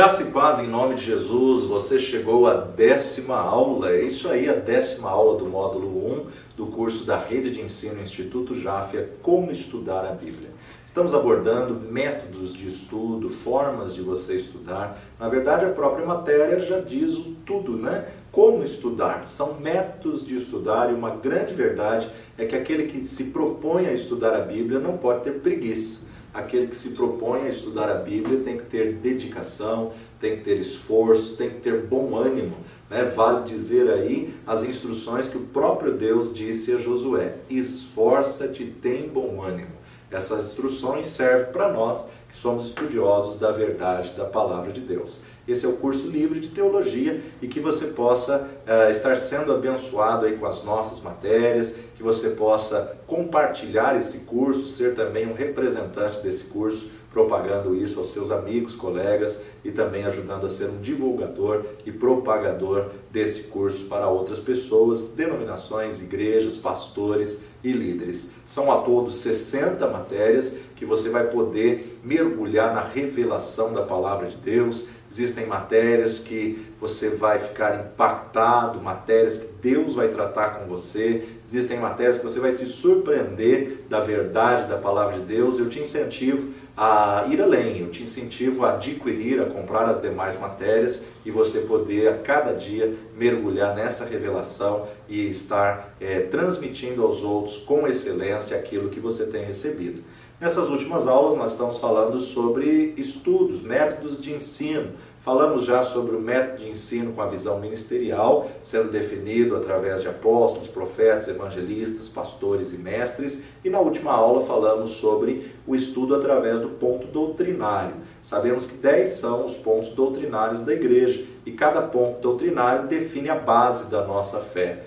Graça e paz em nome de Jesus. Você chegou à 10ª aula, é isso aí, a 10ª aula do módulo 1 do curso da Rede de Ensino Instituto Jafia, Como Estudar a Bíblia. Estamos abordando métodos de estudo, formas de você estudar. Na verdade, a própria matéria já diz o tudo, né? Como estudar. São métodos de estudar e uma grande verdade é que aquele que se propõe a estudar a Bíblia não pode ter preguiça. Aquele que se propõe a estudar a Bíblia tem que ter dedicação, tem que ter esforço, tem que ter bom ânimo, né? Vale dizer aí as instruções que o próprio Deus disse a Josué: esforça-te, tem bom ânimo. Essas instruções servem para nós que somos estudiosos da verdade da palavra de Deus. Esse é o curso livre de teologia e que você possa estar sendo abençoado aí com as nossas matérias, que você possa compartilhar esse curso, ser também um representante desse curso, propagando isso aos seus amigos, colegas e também ajudando a ser um divulgador e propagador desse curso para outras pessoas, denominações, igrejas, pastores e líderes. São a todos 60 matérias que você vai poder mergulhar na revelação da palavra de Deus. Existem matérias que você vai ficar impactado, matérias que Deus vai tratar com você. Existem matérias que você vai se surpreender da verdade da palavra de Deus. Eu te incentivo a ir além, eu te incentivo a adquirir, a comprar as demais matérias e você poder a cada dia mergulhar nessa revelação e estar transmitindo aos outros com excelência aquilo que você tem recebido. Nessas últimas aulas nós estamos falando sobre estudos, métodos de ensino. Falamos já sobre o método de ensino com a visão ministerial, sendo definido através de apóstolos, profetas, evangelistas, pastores e mestres. E na última aula falamos sobre o estudo através do ponto doutrinário. Sabemos que 10 são os pontos doutrinários da igreja e cada ponto doutrinário define a base da nossa fé.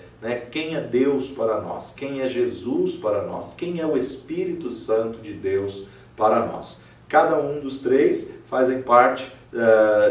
Quem é Deus para nós? Quem é Jesus para nós? Quem é o Espírito Santo de Deus para nós? Cada um dos três fazem parte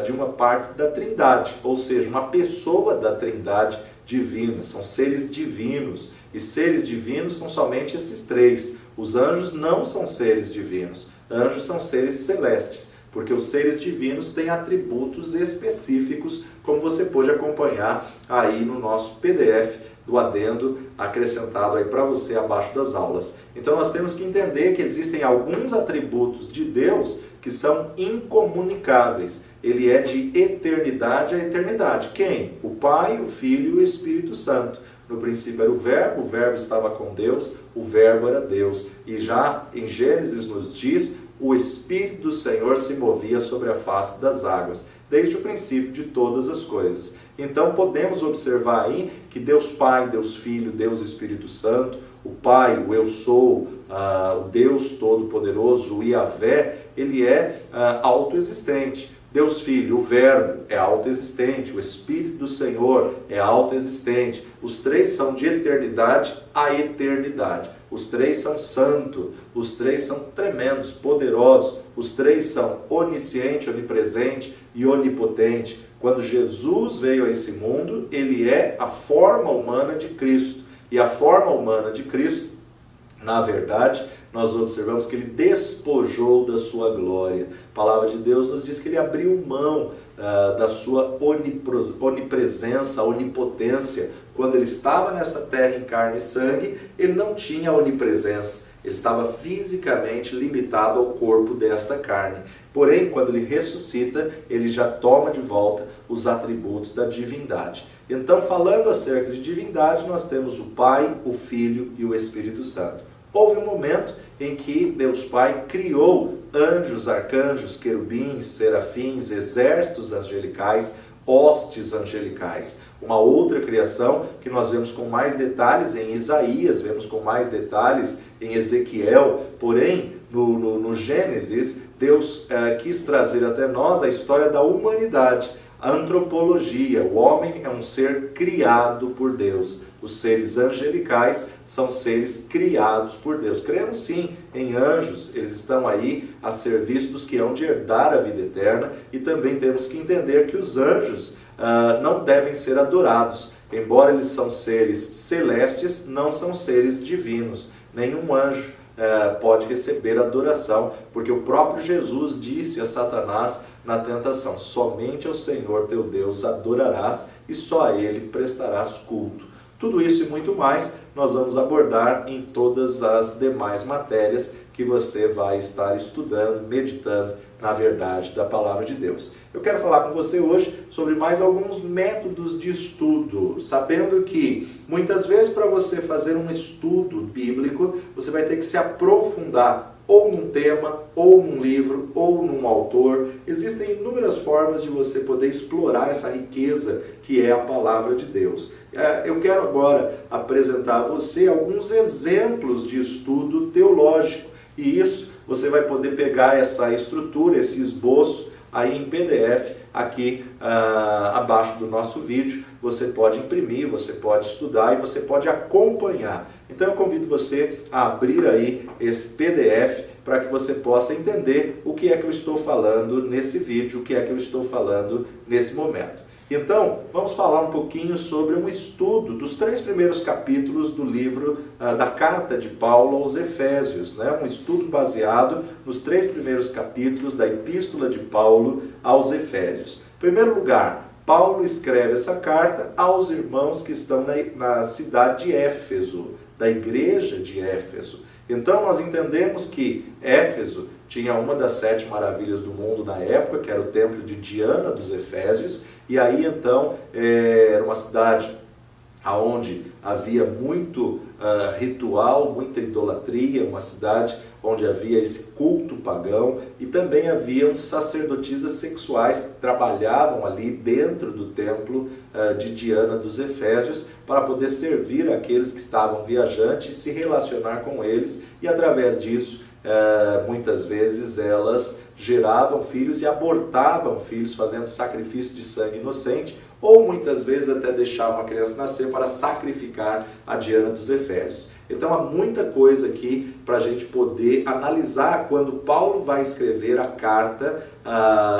de uma parte da Trindade, ou seja, uma pessoa da Trindade divina, são seres divinos, e seres divinos são somente esses três. Os anjos não são seres divinos, anjos são seres celestes, porque os seres divinos têm atributos específicos, como você pode acompanhar aí no nosso PDF do adendo acrescentado aí para você abaixo das aulas. Então nós temos que entender que existem alguns atributos de Deus que são incomunicáveis. Ele é de eternidade a eternidade. Quem? O Pai, o Filho e o Espírito Santo. No princípio era o Verbo estava com Deus, o Verbo era Deus. E já em Gênesis nos diz: o Espírito do Senhor se movia sobre a face das águas, desde o princípio de todas as coisas. Então podemos observar aí que Deus Pai, Deus Filho, Deus Espírito Santo, o Pai, o Eu Sou, o Deus Todo-Poderoso, o Yahvé, ele é autoexistente. Deus Filho, o Verbo, é autoexistente. O Espírito do Senhor é autoexistente. Os três são de eternidade a eternidade. Os três são santos. Os três são tremendos, poderosos. Os três são onisciente, onipresente e onipotente. Quando Jesus veio a esse mundo, ele é a forma humana de Cristo. E a forma humana de Cristo, na verdade, nós observamos que ele despojou da sua glória. A palavra de Deus nos diz que ele abriu mão da sua onipresença, onipotência. Quando ele estava nessa terra em carne e sangue, ele não tinha onipresença. Ele estava fisicamente limitado ao corpo desta carne. Porém, quando ele ressuscita, ele já toma de volta os atributos da divindade. Então, falando acerca de divindade, nós temos o Pai, o Filho e o Espírito Santo. Houve um momento em que Deus Pai criou anjos, arcanjos, querubins, serafins, exércitos angelicais, hostes angelicais. Uma outra criação que nós vemos com mais detalhes em Isaías, vemos com mais detalhes em Ezequiel, porém no Gênesis Deus quis trazer até nós a história da humanidade, a antropologia. O homem é um ser criado por Deus. Os seres angelicais são seres criados por Deus. Cremos sim em anjos, eles estão aí a serviço dos que hão de herdar a vida eterna, e também temos que entender que os anjos não devem ser adorados. Embora eles são seres celestes, não são seres divinos. Nenhum anjo pode receber adoração, porque o próprio Jesus disse a Satanás na tentação: somente ao Senhor teu Deus adorarás e só a Ele prestarás culto. Tudo isso e muito mais nós vamos abordar em todas as demais matérias que você vai estar estudando, meditando na verdade da Palavra de Deus. Eu quero falar com você hoje sobre mais alguns métodos de estudo, sabendo que muitas vezes para você fazer um estudo bíblico, você vai ter que se aprofundar ou num tema, ou num livro, ou num autor. Existem inúmeras formas de você poder explorar essa riqueza que é a Palavra de Deus. Eu quero agora apresentar a você alguns exemplos de estudo teológico, e isso você vai poder pegar essa estrutura, esse esboço aí em PDF, aqui abaixo do nosso vídeo. Você pode imprimir, você pode estudar e você pode acompanhar. Então eu convido você a abrir aí esse PDF para que você possa entender o que é que eu estou falando nesse vídeo, o que é que eu estou falando nesse momento. Então, vamos falar um pouquinho sobre um estudo dos 3 primeiros capítulos do livro da Carta de Paulo aos Efésios, né? Um estudo baseado nos 3 primeiros capítulos da Epístola de Paulo aos Efésios. Em primeiro lugar, Paulo escreve essa carta aos irmãos que estão na cidade de Éfeso, da igreja de Éfeso. Então nós entendemos que Éfeso tinha uma das 7 maravilhas do mundo na época, que era o templo de Diana dos Efésios, e aí então era uma cidade onde havia muito ritual, muita idolatria, uma cidade onde havia esse culto pagão, e também haviam sacerdotisas sexuais que trabalhavam ali dentro do templo de Diana dos Efésios para poder servir aqueles que estavam viajantes e se relacionar com eles, e através disso muitas vezes elas geravam filhos e abortavam filhos fazendo sacrifício de sangue inocente, ou muitas vezes até deixavam a criança nascer para sacrificar a Diana dos Efésios. Então há muita coisa aqui para a gente poder analisar quando Paulo vai escrever a carta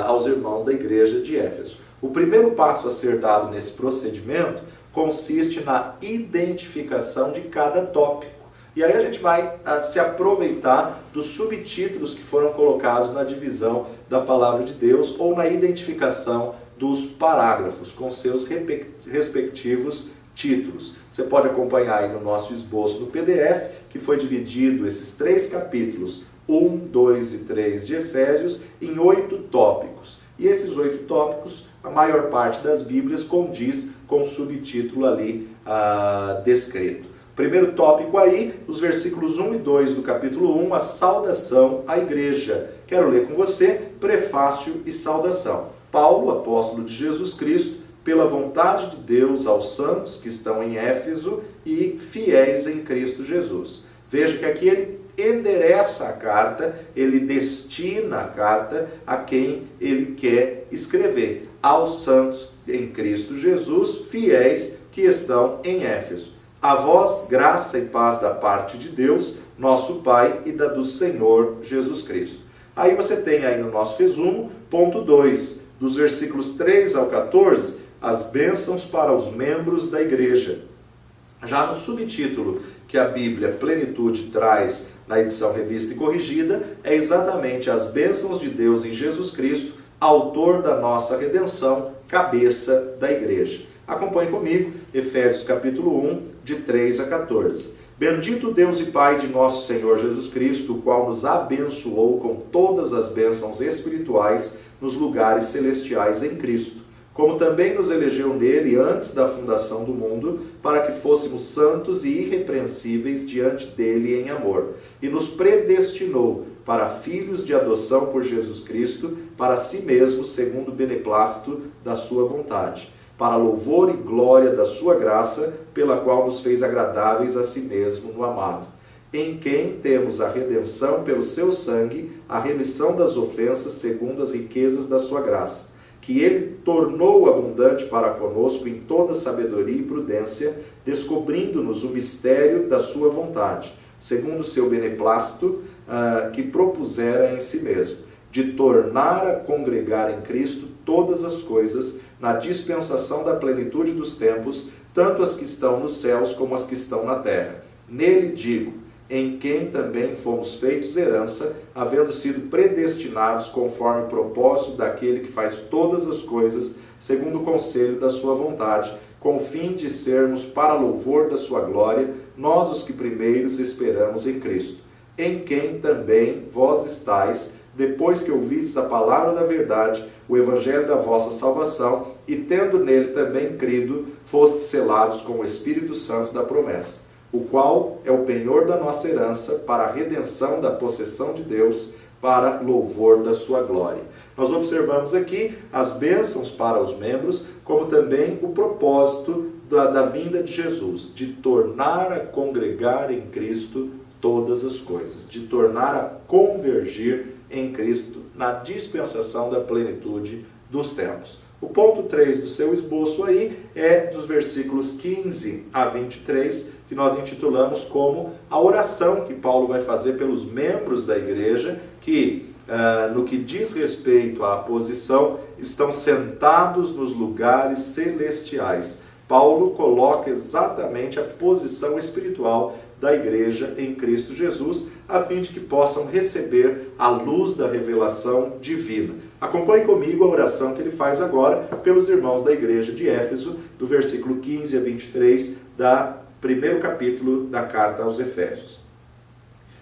aos irmãos da igreja de Éfeso. O primeiro passo a ser dado nesse procedimento consiste na identificação de cada tópico. E aí a gente vai se aproveitar dos subtítulos que foram colocados na divisão da Palavra de Deus ou na identificação dos parágrafos com seus respectivos títulos. Você pode acompanhar aí no nosso esboço do PDF, que foi dividido esses 3 capítulos, 1, 2 e 3 de Efésios, em 8 tópicos. E esses 8 tópicos, a maior parte das Bíblias condiz com o subtítulo ali descrito. Primeiro tópico aí, os versículos 1 e 2 do capítulo 1, a saudação à igreja. Quero ler com você prefácio e saudação. Paulo, apóstolo de Jesus Cristo, pela vontade de Deus aos santos que estão em Éfeso e fiéis em Cristo Jesus. Veja que aqui ele endereça a carta, ele destina a carta a quem ele quer escrever. Aos santos em Cristo Jesus, fiéis que estão em Éfeso. A vós, graça e paz da parte de Deus, nosso Pai, e da do Senhor Jesus Cristo. Aí você tem aí no nosso resumo, ponto 2, dos versículos 3 ao 14, as bênçãos para os membros da igreja. Já no subtítulo que a Bíblia Plenitude traz na edição revista e corrigida, é exatamente as bênçãos de Deus em Jesus Cristo, autor da nossa redenção, cabeça da igreja. Acompanhe comigo, Efésios capítulo 1, de 3 a 14. Bendito Deus e Pai de nosso Senhor Jesus Cristo, o qual nos abençoou com todas as bênçãos espirituais nos lugares celestiais em Cristo, como também nos elegeu nele antes da fundação do mundo, para que fôssemos santos e irrepreensíveis diante dele em amor, e nos predestinou para filhos de adoção por Jesus Cristo, para si mesmo, segundo o beneplácito da sua vontade, para louvor e glória da sua graça, pela qual nos fez agradáveis a si mesmo no amado, em quem temos a redenção pelo seu sangue, a remissão das ofensas segundo as riquezas da sua graça, que ele tornou abundante para conosco em toda sabedoria e prudência, descobrindo-nos o mistério da sua vontade, segundo o seu beneplácito que propusera em si mesmo, de tornar a congregar em Cristo todas as coisas, na dispensação da plenitude dos tempos, tanto as que estão nos céus como as que estão na terra. Nele digo, em quem também fomos feitos herança, havendo sido predestinados conforme o propósito daquele que faz todas as coisas, segundo o conselho da sua vontade, com o fim de sermos para louvor da sua glória, nós os que primeiros esperamos em Cristo, em quem também vós estáis, depois que ouvistes a palavra da verdade, o evangelho da vossa salvação, e tendo nele também crido, fostes selados com o Espírito Santo da promessa, o qual é o penhor da nossa herança para a redenção da possessão de Deus, para louvor da sua glória. Nós observamos aqui as bênçãos para os membros, como também o propósito da vinda de Jesus, de tornar a congregar em Cristo todas as coisas, de tornar a convergir em Cristo na dispensação da plenitude dos tempos. O ponto 3 do seu esboço aí é dos versículos 15 a 23, que nós intitulamos como a oração que Paulo vai fazer pelos membros da igreja, que no que diz respeito à posição, estão sentados nos lugares celestiais. Paulo coloca exatamente a posição espiritual da igreja em Cristo Jesus, a fim de que possam receber a luz da revelação divina. Acompanhe comigo a oração que ele faz agora pelos irmãos da igreja de Éfeso, do versículo 15 a 23, da primeiro capítulo da carta aos Efésios.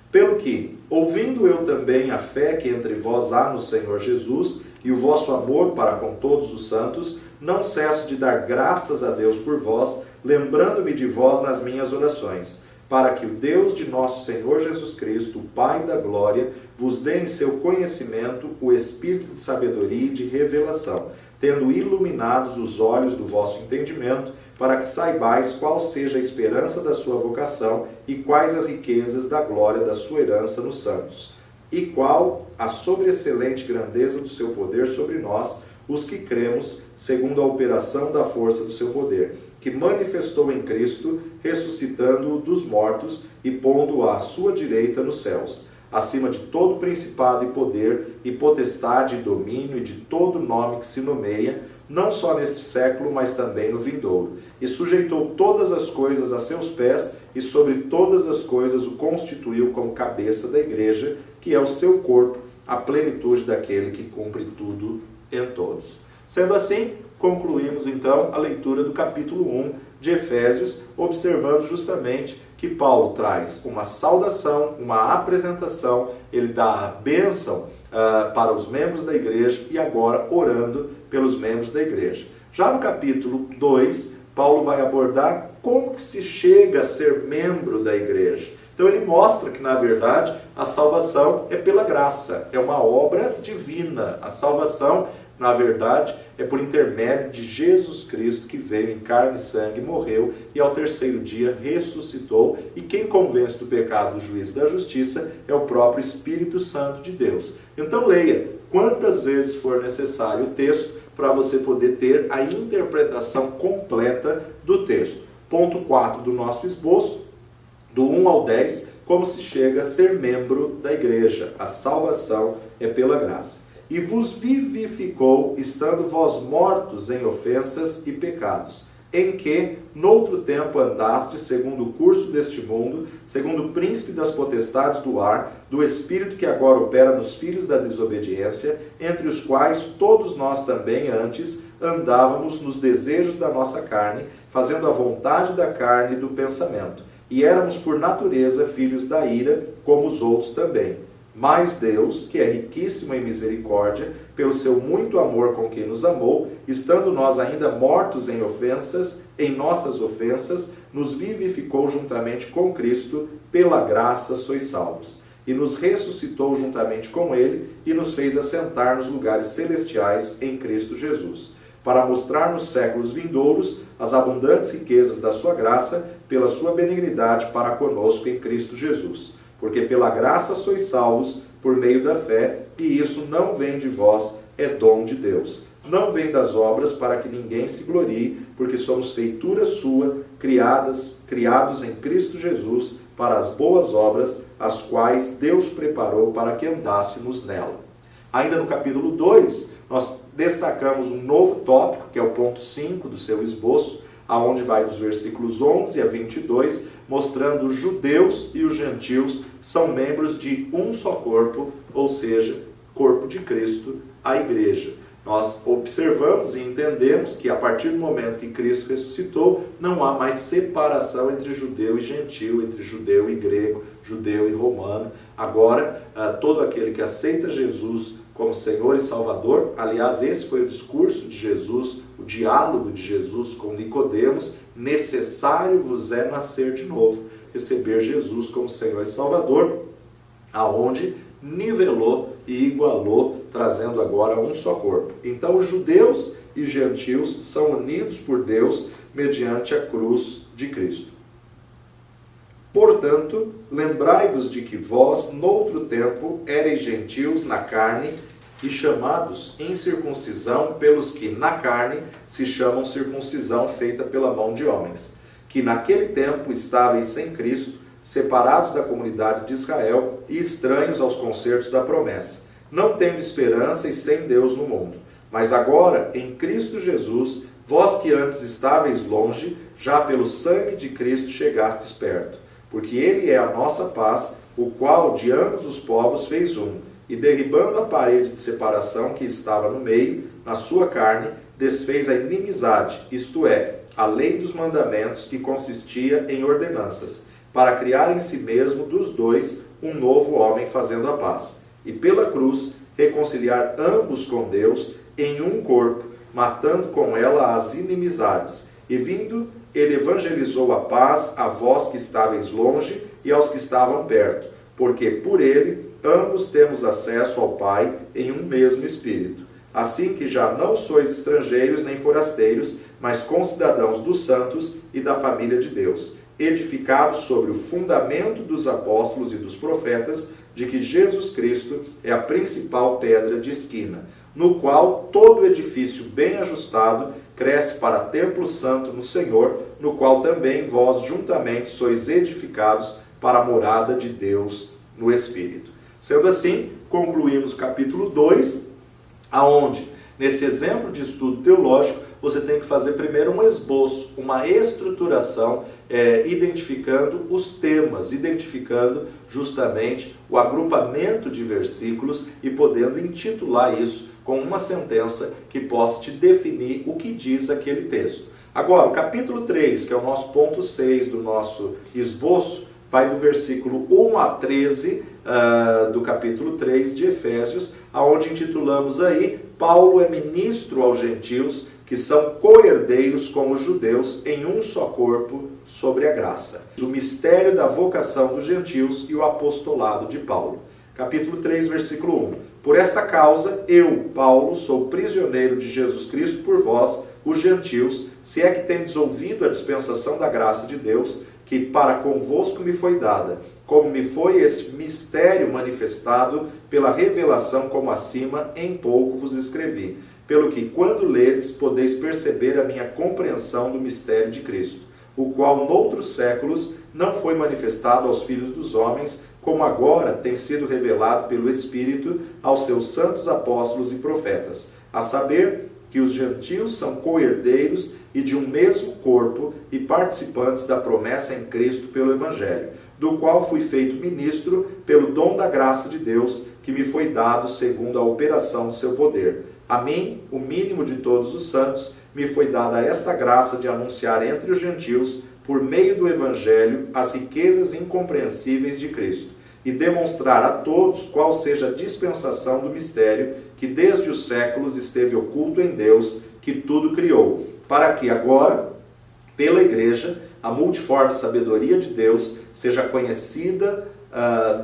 Pelo que, ouvindo eu também a fé que entre vós há no Senhor Jesus, e o vosso amor para com todos os santos, não cesso de dar graças a Deus por vós, lembrando-me de vós nas minhas orações, para que o Deus de nosso Senhor Jesus Cristo, o Pai da glória, vos dê em seu conhecimento o espírito de sabedoria e de revelação, tendo iluminados os olhos do vosso entendimento, para que saibais qual seja a esperança da sua vocação e quais as riquezas da glória da sua herança nos santos, e qual a sobreexcelente grandeza do seu poder sobre nós, os que cremos, segundo a operação da força do seu poder, que manifestou em Cristo, ressuscitando-o dos mortos e pondo-o à sua direita nos céus, acima de todo principado e poder, e potestade e domínio, e de todo nome que se nomeia, não só neste século, mas também no vindouro. E sujeitou todas as coisas a seus pés, e sobre todas as coisas o constituiu como cabeça da igreja, que é o seu corpo, a plenitude daquele que cumpre tudo em todos. Sendo assim, concluímos então a leitura do capítulo 1 de Efésios, observando justamente que Paulo traz uma saudação, uma apresentação, ele dá a bênção para os membros da igreja e agora orando pelos membros da igreja. Já no capítulo 2, Paulo vai abordar como que se chega a ser membro da igreja. Então ele mostra que, na verdade, a salvação é pela graça, é uma obra divina. A salvação, na verdade, é por intermédio de Jesus Cristo, que veio em carne e sangue, morreu e ao terceiro dia ressuscitou. E quem convence do pecado, do juízo e da justiça é o próprio Espírito Santo de Deus. Então leia quantas vezes for necessário o texto para você poder ter a interpretação completa do texto. Ponto 4 do nosso esboço, do 1 ao 10, como se chega a ser membro da igreja. A salvação é pela graça. E vos vivificou, estando vós mortos em ofensas e pecados, em que, noutro tempo, andastes segundo o curso deste mundo, segundo o príncipe das potestades do ar, do espírito que agora opera nos filhos da desobediência, entre os quais todos nós também antes andávamos nos desejos da nossa carne, fazendo a vontade da carne e do pensamento. E éramos por natureza filhos da ira, como os outros também. Mas Deus, que é riquíssimo em misericórdia, pelo seu muito amor com que nos amou, estando nós ainda mortos em ofensas, em nossas ofensas, nos vivificou juntamente com Cristo, pela graça sois salvos. E nos ressuscitou juntamente com Ele, e nos fez assentar nos lugares celestiais em Cristo Jesus, para mostrar nos séculos vindouros as abundantes riquezas da sua graça, pela sua benignidade para conosco em Cristo Jesus. Porque pela graça sois salvos por meio da fé, e isso não vem de vós, é dom de Deus. Não vem das obras para que ninguém se glorie, porque somos feitura sua, criados em Cristo Jesus, para as boas obras, as quais Deus preparou para que andássemos nela. Ainda no capítulo 2, nós destacamos um novo tópico, que é o ponto 5 do seu esboço, aonde vai dos versículos 11 a 22, mostrando os judeus e os gentios são membros de um só corpo, ou seja, corpo de Cristo, a igreja. Nós observamos e entendemos que a partir do momento que Cristo ressuscitou, não há mais separação entre judeu e gentil, entre judeu e grego, judeu e romano. Agora, todo aquele que aceita Jesus como Senhor e Salvador, aliás, esse foi o discurso de Jesus, o diálogo de Jesus com Nicodemos: necessário vos é nascer de novo, receber Jesus como Senhor e Salvador, aonde nivelou e igualou, trazendo agora um só corpo. Então os judeus e gentios são unidos por Deus mediante a cruz de Cristo. Portanto, lembrai-vos de que vós, noutro tempo, éreis gentios na carne e chamados incircuncisão pelos que na carne se chamam circuncisão feita pela mão de homens, que naquele tempo estáveis sem Cristo, separados da comunidade de Israel e estranhos aos concertos da promessa, não tendo esperança e sem Deus no mundo. Mas agora, em Cristo Jesus, vós que antes estáveis longe, já pelo sangue de Cristo chegastes perto, porque Ele é a nossa paz, o qual de ambos os povos fez um, e derribando a parede de separação que estava no meio, na sua carne, desfez a inimizade, isto é, a lei dos mandamentos que consistia em ordenanças, para criar em si mesmo dos dois um novo homem fazendo a paz, e pela cruz reconciliar ambos com Deus em um corpo, matando com ela as inimizades. E vindo, ele evangelizou a paz a vós que estáveis longe e aos que estavam perto, porque por ele ambos temos acesso ao Pai em um mesmo Espírito. Assim que já não sois estrangeiros nem forasteiros, mas concidadãos dos santos e da família de Deus, edificados sobre o fundamento dos apóstolos e dos profetas, de que Jesus Cristo é a principal pedra de esquina, no qual todo edifício bem ajustado cresce para templo santo no Senhor, no qual também vós juntamente sois edificados para a morada de Deus no Espírito. Sendo assim, concluímos o capítulo 2, aonde, nesse exemplo de estudo teológico, você tem que fazer primeiro um esboço, uma estruturação, identificando os temas, identificando justamente o agrupamento de versículos e podendo intitular isso com uma sentença que possa te definir o que diz aquele texto. Agora, o capítulo 3, que é o nosso ponto 6 do nosso esboço, vai do versículo 1 a 13 do capítulo 3 de Efésios, aonde intitulamos aí: Paulo é ministro aos gentios, que são co-herdeiros com os judeus em um só corpo sobre a graça. O mistério da vocação dos gentios e o apostolado de Paulo. Capítulo 3, versículo 1. Por esta causa, eu, Paulo, sou prisioneiro de Jesus Cristo por vós, os gentios, se é que tendes ouvido a dispensação da graça de Deus, que para convosco me foi dada, como me foi esse mistério manifestado pela revelação como acima, em pouco vos escrevi. Pelo que, quando ledes, podeis perceber a minha compreensão do mistério de Cristo, o qual, noutros séculos, não foi manifestado aos filhos dos homens, como agora tem sido revelado pelo Espírito aos seus santos apóstolos e profetas, a saber, que os gentios são co-herdeiros e de um mesmo corpo e participantes da promessa em Cristo pelo Evangelho, do qual fui feito ministro pelo dom da graça de Deus, que me foi dado segundo a operação do seu poder. A mim, o mínimo de todos os santos, me foi dada esta graça de anunciar entre os gentios, por meio do Evangelho, as riquezas incompreensíveis de Cristo, e demonstrar a todos qual seja a dispensação do mistério que desde os séculos esteve oculto em Deus, que tudo criou, para que agora, pela Igreja, a multiforme sabedoria de Deus seja conhecida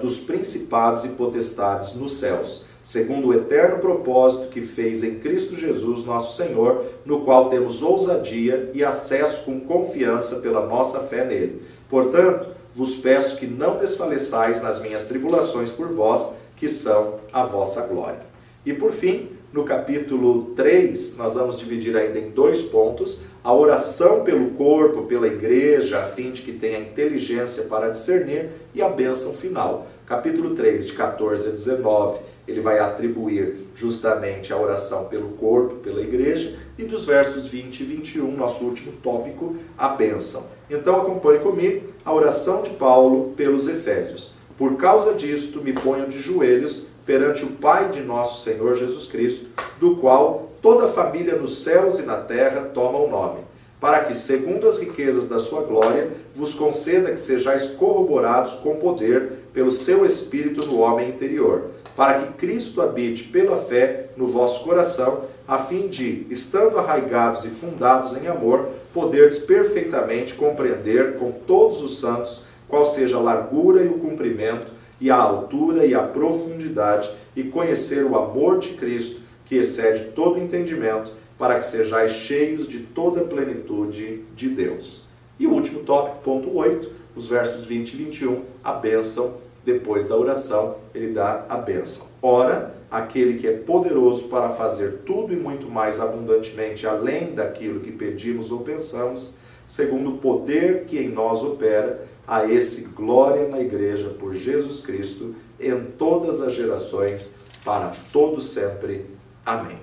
dos principados e potestades nos céus, segundo o eterno propósito que fez em Cristo Jesus, nosso Senhor, no qual temos ousadia e acesso com confiança pela nossa fé nele. Portanto, vos peço que não desfaleçais nas minhas tribulações por vós, que são a vossa glória. E por fim, no capítulo 3, nós vamos dividir ainda em 2 pontos, a oração pelo corpo, pela igreja, a fim de que tenha inteligência para discernir, e a bênção final. Capítulo 3, de 14 a 19, ele vai atribuir justamente a oração pelo corpo, pela igreja, e dos versos 20 e 21, nosso último tópico, a bênção. Então acompanhe comigo a oração de Paulo pelos Efésios. Por causa disto me ponho de joelhos perante o Pai de nosso Senhor Jesus Cristo, do qual toda a família nos céus e na terra toma o nome, para que, segundo as riquezas da sua glória, vos conceda que sejais corroborados com poder pelo seu Espírito no homem interior, para que Cristo habite pela fé no vosso coração, a fim de, estando arraigados e fundados em amor, poderdes perfeitamente compreender com todos os santos qual seja a largura e o comprimento, e a altura e a profundidade, e conhecer o amor de Cristo, que excede todo entendimento, para que sejais cheios de toda a plenitude de Deus. E o último tópico, ponto 8, os versos 20 e 21, a bênção. Depois da oração, ele dá a bênção. Ora, aquele que é poderoso para fazer tudo e muito mais abundantemente, além daquilo que pedimos ou pensamos, segundo o poder que em nós opera, a esse glória na igreja por Jesus Cristo, em todas as gerações, para todo sempre. Amém.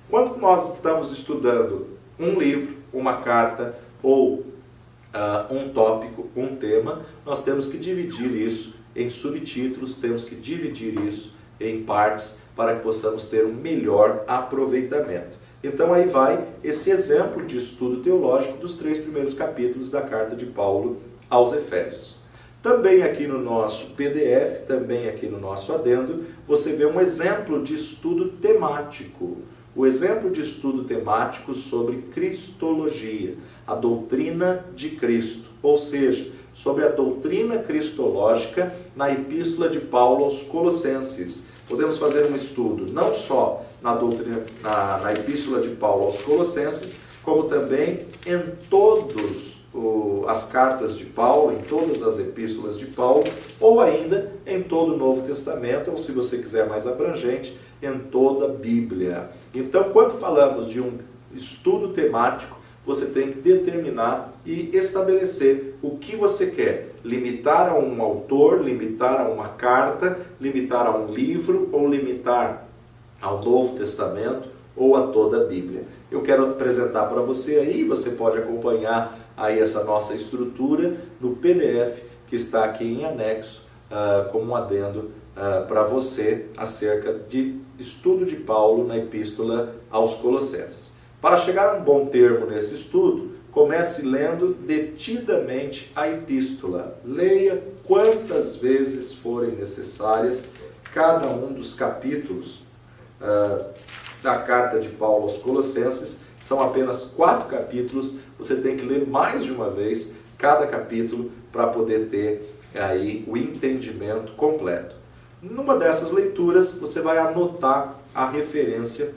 Quando nós estamos estudando um livro, uma carta ou um tópico, um tema, nós temos que dividir isso em subtítulos, temos que dividir isso em partes para que possamos ter um melhor aproveitamento. Então aí vai esse exemplo de estudo teológico dos 3 primeiros capítulos da carta de Paulo aos Efésios. Também aqui no nosso PDF, também aqui no nosso adendo, você vê um exemplo de estudo temático. O exemplo de estudo temático sobre Cristologia, a doutrina de Cristo, ou seja, sobre a doutrina cristológica na epístola de Paulo aos Colossenses. Podemos fazer um estudo não só na doutrina, na epístola de Paulo aos Colossenses, como também em todas as cartas de Paulo, em todas as epístolas de Paulo, ou ainda em todo o Novo Testamento, ou se você quiser mais abrangente, em toda a Bíblia. Então, quando falamos de um estudo temático, você tem que determinar e estabelecer o que você quer. Limitar a um autor, limitar a uma carta, limitar a um livro, ou limitar ao Novo Testamento, ou a toda a Bíblia. Eu quero apresentar para você aí, você pode acompanhar aí essa nossa estrutura no PDF que está aqui em anexo, como um adendo para você acerca de estudo de Paulo na epístola aos Colossenses. Para chegar a um bom termo nesse estudo, comece lendo detidamente a epístola. Leia quantas vezes forem necessárias cada um dos capítulos da carta de Paulo aos Colossenses. São apenas 4 capítulos, você tem que ler mais de uma vez cada capítulo para poder ter aí o entendimento completo. Numa dessas leituras, você vai anotar a referência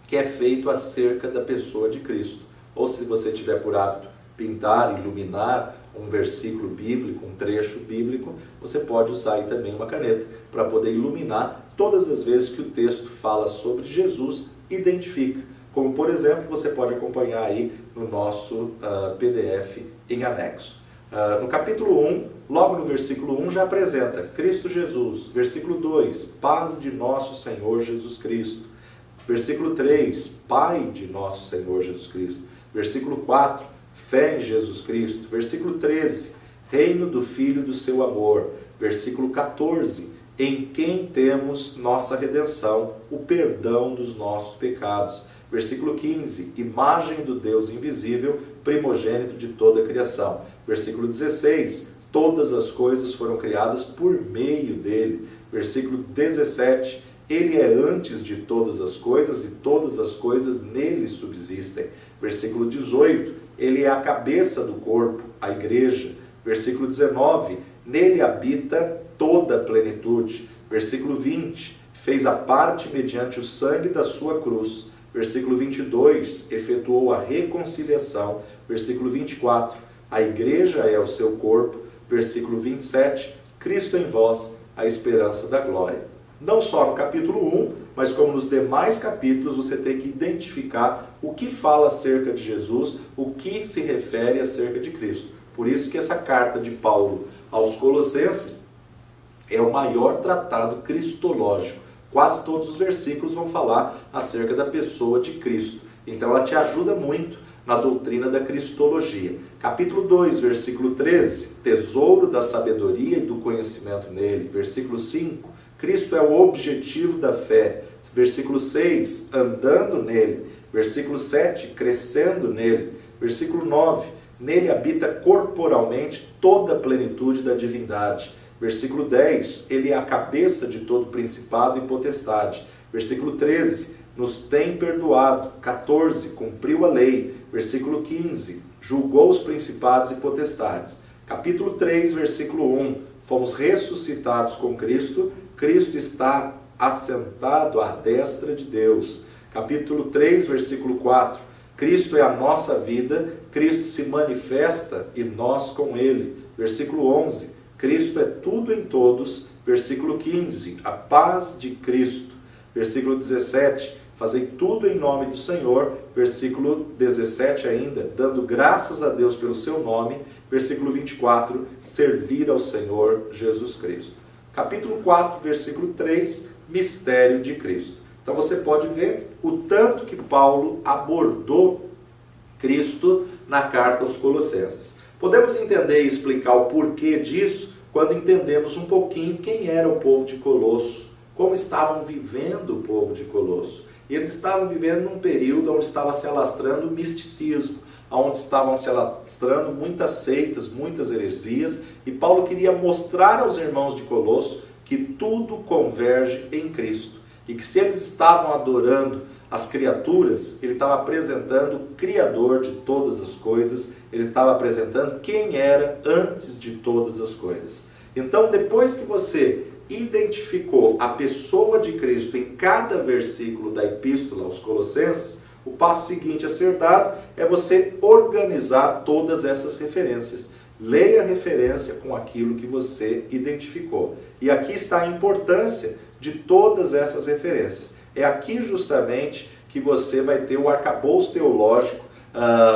que é feito acerca da pessoa de Cristo. Ou se você tiver por hábito pintar, iluminar um versículo bíblico, um trecho bíblico, você pode usar aí também uma caneta para poder iluminar todas as vezes que o texto fala sobre Jesus, identifica. Como, por exemplo, você pode acompanhar aí no nosso PDF em anexo. No capítulo 1, logo no versículo 1, já apresenta Cristo Jesus. Versículo 2, paz de nosso Senhor Jesus Cristo. Versículo 3, Pai de nosso Senhor Jesus Cristo. Versículo 4, fé em Jesus Cristo. Versículo 13, reino do Filho do seu amor. Versículo 14, em quem temos nossa redenção, o perdão dos nossos pecados. Versículo 15, imagem do Deus invisível, primogênito de toda a criação. Versículo 16, todas as coisas foram criadas por meio dele. Versículo 17, ele é antes de todas as coisas e todas as coisas nele subsistem. Versículo 18, ele é a cabeça do corpo, a igreja. Versículo 19, nele habita toda a plenitude. Versículo 20, fez a parte mediante o sangue da sua cruz. Versículo 22, efetuou a reconciliação. Versículo 24, a igreja é o seu corpo. Versículo 27, Cristo em vós, a esperança da glória. Não só no capítulo 1, mas como nos demais capítulos, você tem que identificar o que fala acerca de Jesus, o que se refere acerca de Cristo. Por isso que essa carta de Paulo aos Colossenses é o maior tratado cristológico. Quase todos os versículos vão falar acerca da pessoa de Cristo. Então ela te ajuda muito na doutrina da cristologia. Capítulo 2, versículo 13, tesouro da sabedoria e do conhecimento nele. Versículo 5, Cristo é o objetivo da fé. Versículo 6, andando nele. Versículo 7, crescendo nele. Versículo 9, nele habita corporalmente toda a plenitude da divindade. Versículo 10, ele é a cabeça de todo principado e potestade. Versículo 13, nos tem perdoado. 14, cumpriu a lei. Versículo 15, julgou os principados e potestades. Capítulo 3, versículo 1, fomos ressuscitados com Cristo. Cristo está assentado à destra de Deus. Capítulo 3, versículo 4, Cristo é a nossa vida, Cristo se manifesta e nós com Ele. Versículo 11, Cristo é tudo em todos. Versículo 15, a paz de Cristo. Versículo 17, fazei tudo em nome do Senhor. Versículo 17 ainda, dando graças a Deus pelo seu nome. Versículo 24, servir ao Senhor Jesus Cristo. Capítulo 4, versículo 3, mistério de Cristo. Então você pode ver o tanto que Paulo abordou Cristo na carta aos Colossenses. Podemos entender e explicar o porquê disso quando entendemos um pouquinho quem era o povo de Colosso, como estavam vivendo o povo de Colosso. E eles estavam vivendo num período onde estava se alastrando o misticismo, onde estavam se alastrando muitas seitas, muitas heresias, e Paulo queria mostrar aos irmãos de Colosso que tudo converge em Cristo, e que se eles estavam adorando as criaturas, ele estava apresentando o Criador de todas as coisas, ele estava apresentando quem era antes de todas as coisas. Então, depois que você identificou a pessoa de Cristo em cada versículo da epístola aos Colossenses, o passo seguinte a ser dado é você organizar todas essas referências. Leia a referência com aquilo que você identificou. E aqui está a importância de todas essas referências. É aqui justamente que você vai ter o arcabouço teológico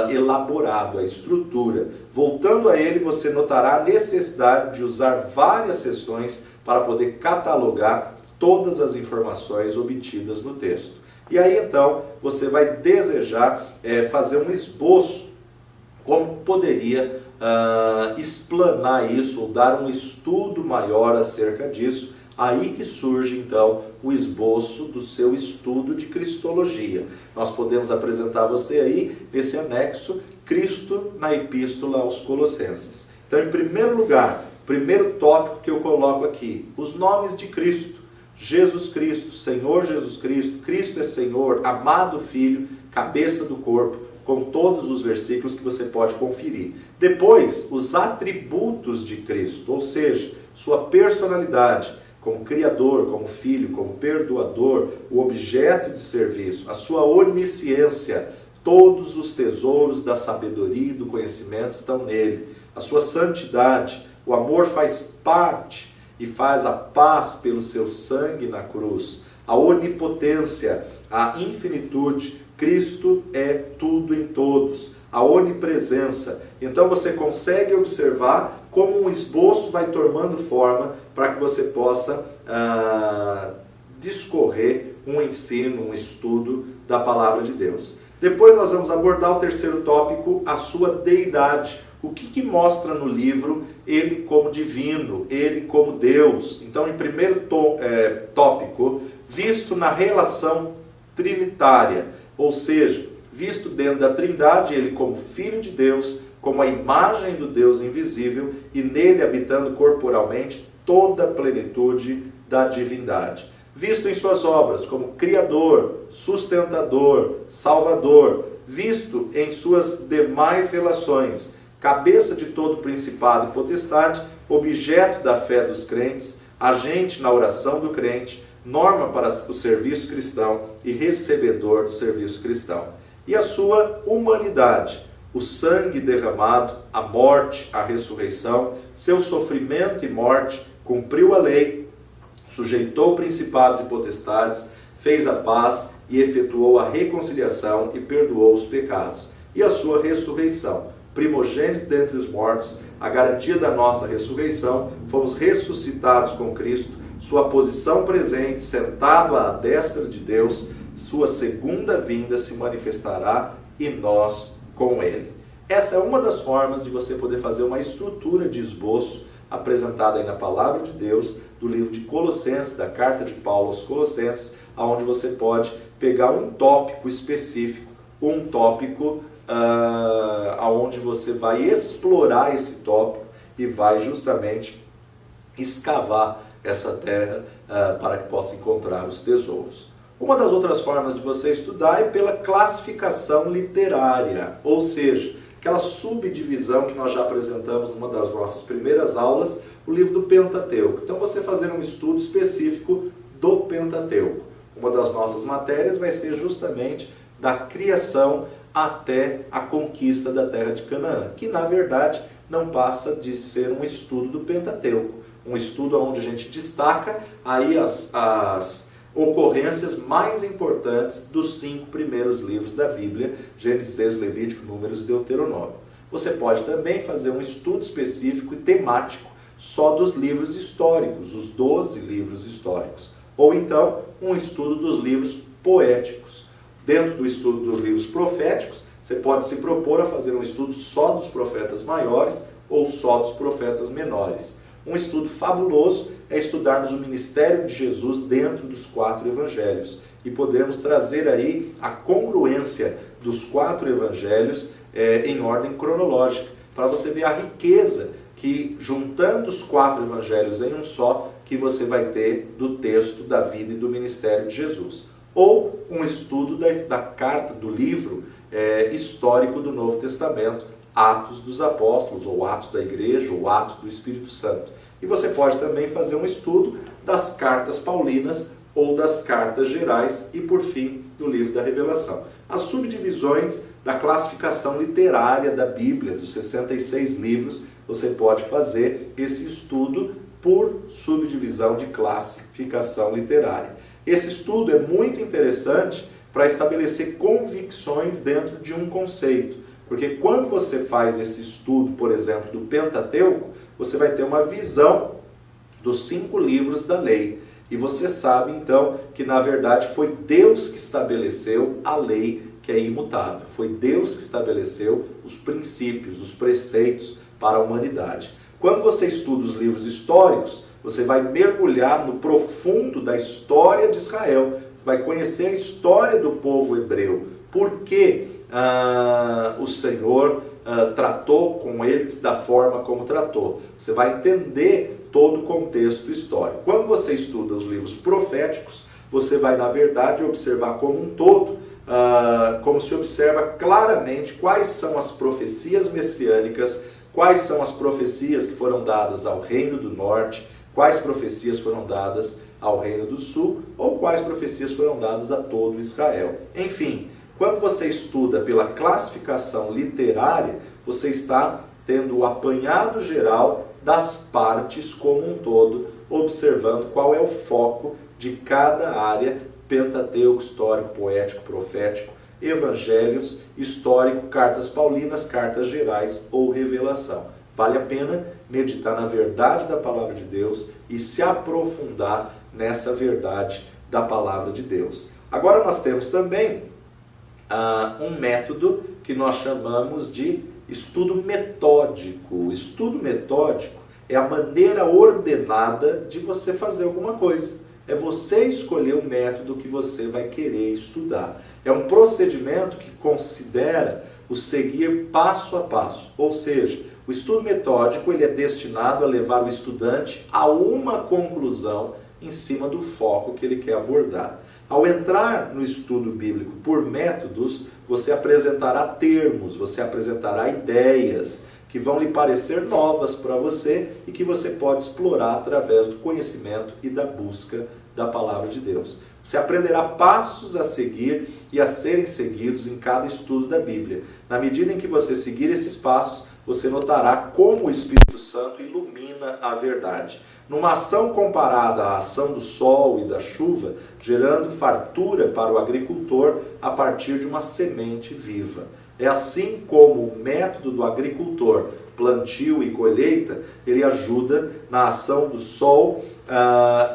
elaborado, a estrutura. Voltando a ele, você notará a necessidade de usar várias seções para poder catalogar todas as informações obtidas no texto. E aí então você vai desejar fazer um esboço, como poderia explanar isso, ou dar um estudo maior acerca disso. Aí que surge então o esboço do seu estudo de cristologia. Nós podemos apresentar a você aí, nesse anexo, Cristo na Epístola aos Colossenses. Então, em primeiro lugar, primeiro tópico que eu coloco aqui, os nomes de Cristo. Jesus Cristo, Senhor Jesus Cristo, Cristo é Senhor, amado Filho, cabeça do corpo, com todos os versículos que você pode conferir. Depois, os atributos de Cristo, ou seja, sua personalidade, como Criador, como Filho, como Perdoador, o objeto de serviço, a sua onisciência, todos os tesouros da sabedoria e do conhecimento estão nele, a sua santidade, o amor faz parte e faz a paz pelo seu sangue na cruz, a onipotência, a infinitude, Cristo é tudo em todos, a onipresença. Então você consegue observar como um esboço vai tomando forma para que você possa discorrer um ensino, um estudo da palavra de Deus. Depois nós vamos abordar o terceiro tópico, a sua deidade. O que mostra no livro ele como divino, ele como Deus. Então, em primeiro tópico, visto na relação trinitária, ou seja, visto dentro da Trindade, ele como Filho de Deus, como a imagem do Deus invisível, e nele habitando corporalmente toda a plenitude da divindade. Visto em suas obras como Criador, Sustentador, Salvador, visto em suas demais relações, cabeça de todo principado e potestade, objeto da fé dos crentes, agente na oração do crente, norma para o serviço cristão e recebedor do serviço cristão. E a sua humanidade, o sangue derramado, a morte, a ressurreição, seu sofrimento e morte, cumpriu a lei, sujeitou principados e potestades, fez a paz e efetuou a reconciliação e perdoou os pecados. E a sua ressurreição, primogênito dentre os mortos, a garantia da nossa ressurreição, fomos ressuscitados com Cristo, sua posição presente, sentado à destra de Deus, sua segunda vinda se manifestará e nós com ele. Essa é uma das formas de você poder fazer uma estrutura de esboço apresentada aí na Palavra de Deus, do livro de Colossenses, da carta de Paulo aos Colossenses, onde você pode pegar um tópico específico, um tópico onde você vai explorar esse tópico e vai justamente escavar essa terra para que possa encontrar os tesouros. Uma das outras formas de você estudar é pela classificação literária, ou seja, aquela subdivisão que nós já apresentamos numa das nossas primeiras aulas, o livro do Pentateuco. Então você fazer um estudo específico do Pentateuco. Uma das nossas matérias vai ser justamente da criação até a conquista da terra de Canaã, que na verdade não passa de ser um estudo do Pentateuco, um estudo onde a gente destaca aí as ocorrências mais importantes dos 5 primeiros livros da Bíblia, Gênesis, Levítico, Números e Deuteronômio. Você pode também fazer um estudo específico e temático só dos livros históricos, os 12 livros históricos, ou então um estudo dos livros poéticos. Dentro do estudo dos livros proféticos, você pode se propor a fazer um estudo só dos profetas maiores ou só dos profetas menores. Um estudo fabuloso é estudarmos o ministério de Jesus dentro dos 4 evangelhos e podermos trazer aí a congruência dos 4 evangelhos em ordem cronológica, para você ver a riqueza que, juntando os 4 evangelhos em um só, que você vai ter do texto da vida e do ministério de Jesus. Ou um estudo da carta, do livro histórico do Novo Testamento, Atos dos Apóstolos, ou Atos da Igreja, ou Atos do Espírito Santo. E você pode também fazer um estudo das cartas paulinas ou das cartas gerais e, por fim, do livro da Revelação. As subdivisões da classificação literária da Bíblia, dos 66 livros, você pode fazer esse estudo por subdivisão de classificação literária. Esse estudo é muito interessante para estabelecer convicções dentro de um conceito. Porque quando você faz esse estudo, por exemplo, do Pentateuco, você vai ter uma visão dos 5 livros da lei. E você sabe, então, que na verdade foi Deus que estabeleceu a lei que é imutável. Foi Deus que estabeleceu os princípios, os preceitos para a humanidade. Quando você estuda os livros históricos, você vai mergulhar no profundo da história de Israel. Você vai conhecer a história do povo hebreu. Por que o Senhor tratou com eles da forma como tratou? Você vai entender todo o contexto histórico. Quando você estuda os livros proféticos, você vai, na verdade, observar como um todo, como se observa claramente quais são as profecias messiânicas, quais são as profecias que foram dadas ao Reino do Norte, quais profecias foram dadas ao Reino do Sul, ou quais profecias foram dadas a todo Israel. Enfim, quando você estuda pela classificação literária, você está tendo o apanhado geral das partes como um todo, observando qual é o foco de cada área: Pentateuco, histórico, poético, profético, evangelhos, histórico, cartas paulinas, cartas gerais ou revelação. Vale a pena meditar na verdade da palavra de Deus e se aprofundar nessa verdade da palavra de Deus. Agora nós temos também um método que nós chamamos de estudo metódico. O estudo metódico é a maneira ordenada de você fazer alguma coisa. É você escolher o método que você vai querer estudar. É um procedimento que considera o seguir passo a passo. Ou seja, o estudo metódico ele é destinado a levar o estudante a uma conclusão em cima do foco que ele quer abordar. Ao entrar no estudo bíblico por métodos, você apresentará termos, você apresentará ideias que vão lhe parecer novas para você e que você pode explorar através do conhecimento e da busca da palavra de Deus. Você aprenderá passos a seguir e a serem seguidos em cada estudo da Bíblia. Na medida em que você seguir esses passos, você notará como o Espírito Santo ilumina a verdade. Numa ação comparada à ação do sol e da chuva, gerando fartura para o agricultor a partir de uma semente viva. É assim como o método do agricultor, plantio e colheita, ele ajuda na ação do sol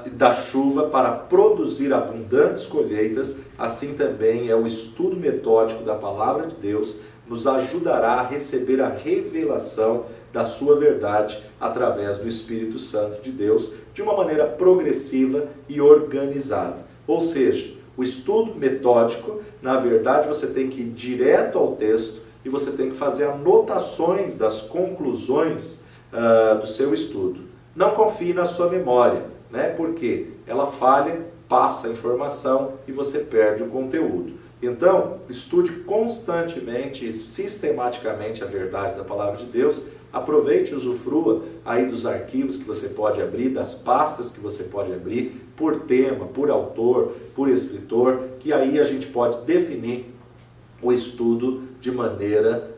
e da chuva para produzir abundantes colheitas. Assim também é o estudo metódico da palavra de Deus, nos ajudará a receber a revelação da sua verdade através do Espírito Santo de Deus, de uma maneira progressiva e organizada. Ou seja, o estudo metódico, na verdade, você tem que ir direto ao texto e você tem que fazer anotações das conclusões do seu estudo. Não confie na sua memória, né? Porque ela falha, passa a informação e você perde o conteúdo. Então, estude constantemente e sistematicamente a verdade da palavra de Deus. Aproveite e usufrua aí dos arquivos que você pode abrir, das pastas que você pode abrir, por tema, por autor, por escritor, que aí a gente pode definir o estudo de maneira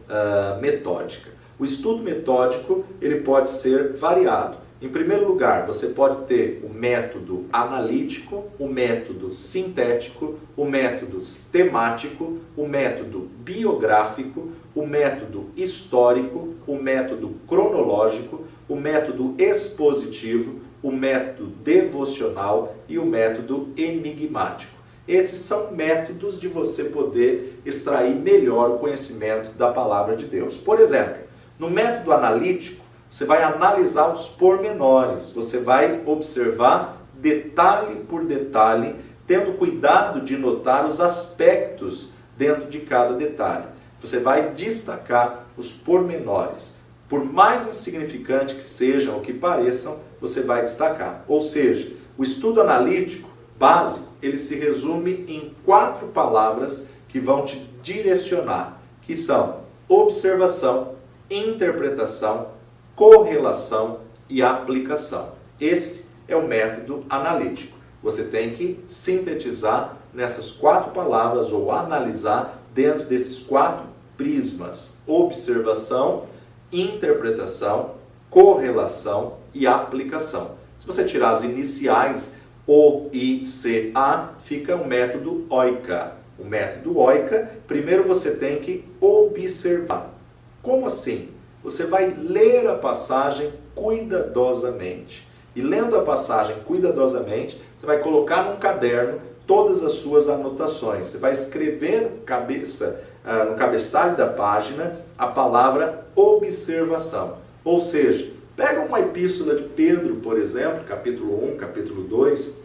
metódica. O estudo metódico, ele pode ser variado. Em primeiro lugar, você pode ter o método analítico, o método sintético, o método temático, o método biográfico, o método histórico, o método cronológico, o método expositivo, o método devocional e o método enigmático. Esses são métodos de você poder extrair melhor o conhecimento da palavra de Deus. Por exemplo, no método analítico, você vai analisar os pormenores, você vai observar detalhe por detalhe, tendo cuidado de notar os aspectos dentro de cada detalhe. Você vai destacar os pormenores. Por mais insignificante que sejam ou que pareçam, você vai destacar. Ou seja, o estudo analítico básico, ele se resume em 4 palavras que vão te direcionar, que são observação, interpretação, correlação e aplicação. Esse é o método analítico. Você tem que sintetizar nessas 4 palavras ou analisar dentro desses 4 prismas: observação, interpretação, correlação e aplicação. Se você tirar as iniciais O, I, C, A, fica o método OICA. O método OICA, primeiro você tem que observar. Como assim? Você vai ler a passagem cuidadosamente. E lendo a passagem cuidadosamente, você vai colocar num caderno todas as suas anotações. Você vai escrever no cabeçalho da página a palavra observação. Ou seja, pega uma epístola de Pedro, por exemplo, capítulo 1, capítulo 2,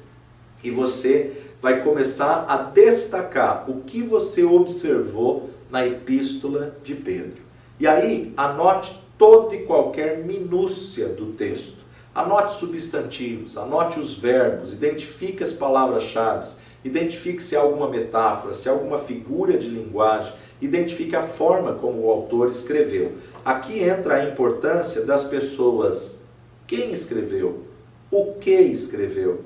e você vai começar a destacar o que você observou na epístola de Pedro. E aí, anote toda e qualquer minúcia do texto. Anote substantivos, anote os verbos, identifique as palavras-chave, identifique se há alguma metáfora, se há alguma figura de linguagem, identifique a forma como o autor escreveu. Aqui entra a importância das pessoas: quem escreveu, o que escreveu,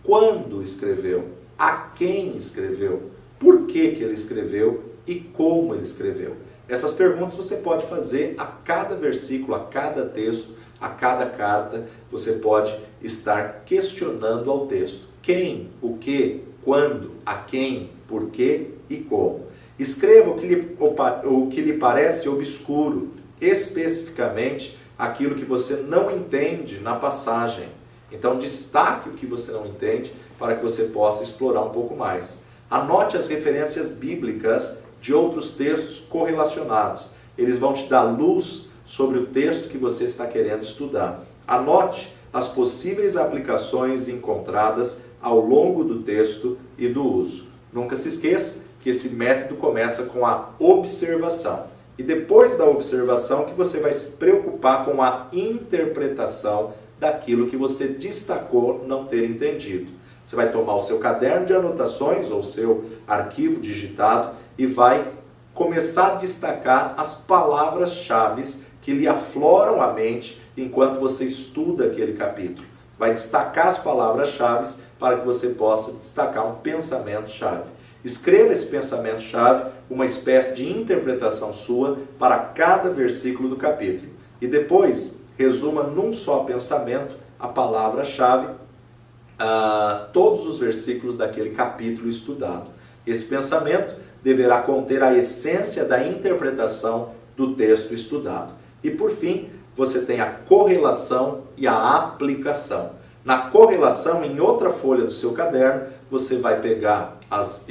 quando escreveu, a quem escreveu, por que ele escreveu e como ele escreveu. Essas perguntas você pode fazer a cada versículo, a cada texto, a cada carta. Você pode estar questionando ao texto: quem, o que, quando, a quem, por quê e como. Escreva o que lhe parece obscuro, especificamente aquilo que você não entende na passagem. Então destaque o que você não entende para que você possa explorar um pouco mais. Anote as referências bíblicas de outros textos correlacionados. Eles vão te dar luz sobre o texto que você está querendo estudar. Anote as possíveis aplicações encontradas ao longo do texto e do uso. Nunca se esqueça que esse método começa com a observação. E depois da observação que você vai se preocupar com a interpretação daquilo que você destacou não ter entendido. Você vai tomar o seu caderno de anotações ou o seu arquivo digitado e vai começar a destacar as palavras-chave que lhe afloram a mente enquanto você estuda aquele capítulo. Vai destacar as palavras-chave para que você possa destacar um pensamento-chave. Escreva esse pensamento-chave, uma espécie de interpretação sua para cada versículo do capítulo. E depois, resuma num só pensamento a palavra-chave, todos os versículos daquele capítulo estudado. Esse pensamento deverá conter a essência da interpretação do texto estudado. E por fim, você tem a correlação e a aplicação. Na correlação, em outra folha do seu caderno, você vai pegar as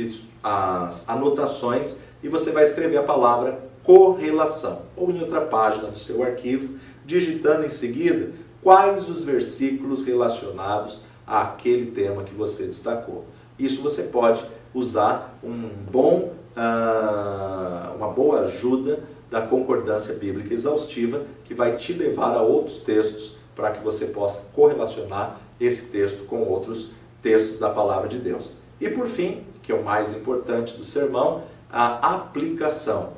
anotações e você vai escrever a palavra correlação. Ou em outra página do seu arquivo, digitando em seguida quais os versículos relacionados àquele tema que você destacou. Isso você pode usar uma boa ajuda da concordância bíblica exaustiva, que vai te levar a outros textos para que você possa correlacionar esse texto com outros textos da palavra de Deus. E por fim, que é o mais importante do sermão, a aplicação.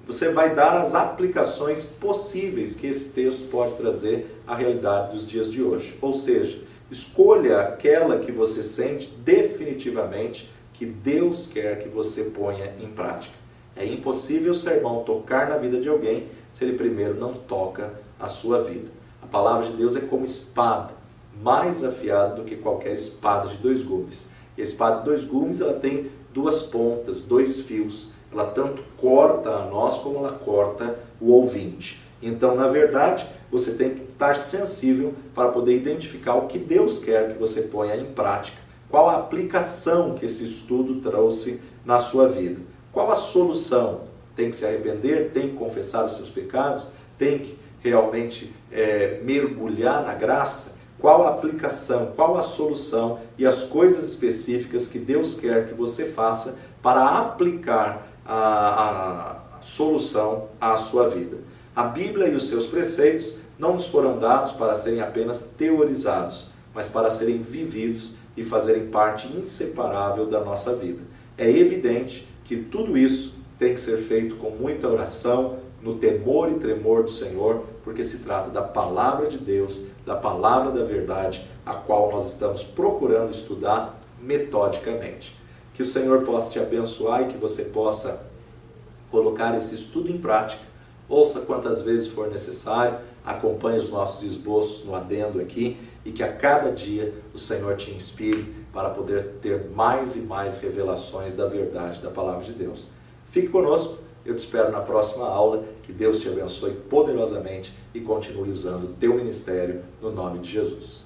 Você vai dar as aplicações possíveis que esse texto pode trazer à realidade dos dias de hoje. Ou seja, escolha aquela que você sente definitivamente que Deus quer que você ponha em prática. É impossível o sermão tocar na vida de alguém se ele primeiro não toca a sua vida. A palavra de Deus é como espada, mais afiada do que qualquer espada de 2 gumes. E a espada de 2 gumes ela tem 2 pontas, 2 fios. Ela tanto corta a nós como ela corta o ouvinte. Então, na verdade, você tem que estar sensível para poder identificar o que Deus quer que você ponha em prática. Qual a aplicação que esse estudo trouxe na sua vida? Qual a solução? Tem que se arrepender? Tem que confessar os seus pecados? Tem que realmente mergulhar na graça? Qual a aplicação? Qual a solução e as coisas específicas que Deus quer que você faça para aplicar a solução à sua vida? A Bíblia e os seus preceitos não nos foram dados para serem apenas teorizados, mas para serem vividos e fazerem parte inseparável da nossa vida. É evidente que tudo isso tem que ser feito com muita oração, no temor e tremor do Senhor, porque se trata da palavra de Deus, da palavra da verdade, a qual nós estamos procurando estudar metodicamente. Que o Senhor possa te abençoar e que você possa colocar esse estudo em prática. Ouça quantas vezes for necessário, acompanhe os nossos esboços no adendo aqui e que a cada dia o Senhor te inspire para poder ter mais e mais revelações da verdade da palavra de Deus. Fique conosco, eu te espero na próxima aula, que Deus te abençoe poderosamente e continue usando o teu ministério no nome de Jesus.